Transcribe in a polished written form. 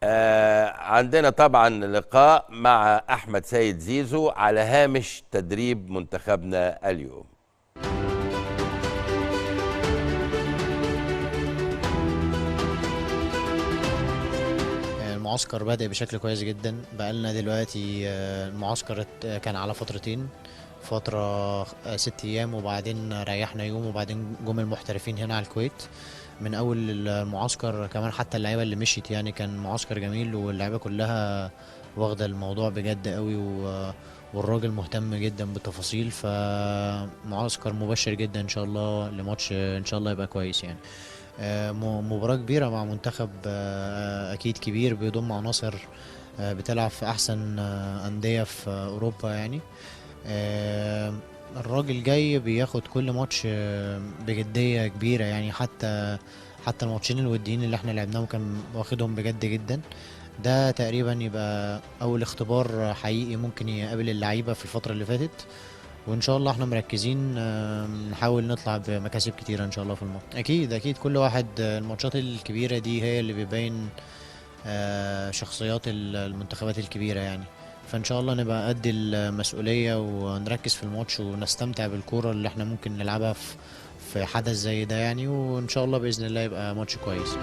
عندنا طبعا لقاء مع أحمد سيد زيزو على هامش تدريب منتخبنا اليوم. المعسكر بادئ بشكل كويس جدا. بقالنا دلوقتي المعسكر كان على فترتين، فترة 6 أيام، وبعدين ريحنا يوم، وبعدين جم المحترفين هنا على الكويت. من أول المعسكر كمان حتى اللعيبة اللي مشيت يعني كان معسكر جميل، واللعيبة كلها واخدة الموضوع بجد قوي والراجل مهتم جدا بالتفاصيل. فمعسكر مبشر جدا ان شاء الله لماتش ان شاء الله يبقى كويس يعني. مباراة كبيرة مع منتخب أكيد كبير بيضم عناصر بتلعب في أحسن أندية في أوروبا يعني. آه، الراجل جاي بياخد كل ماتش بجدية كبيرة يعني. حتى الماتشين الوديين اللي احنا لعبناهم كان واخدهم بجد جدا. ده تقريبا يبقى أول اختبار حقيقي ممكن يقابل اللعيبة في الفترة اللي فاتت. وان شاء الله احنا مركزين نحاول نطلع بمكاسب كتيرة ان شاء الله في الماتش. اكيد اكيد كل واحد الماتشات الكبيرة دي هي اللي بيبين شخصيات المنتخبات الكبيرة يعني. فان شاء الله نبقى قد المسؤولية ونركز في الماتش ونستمتع بالكورة اللي احنا ممكن نلعبها في حدث زي ده يعني. وان شاء الله بإذن الله يبقى ماتش كويس.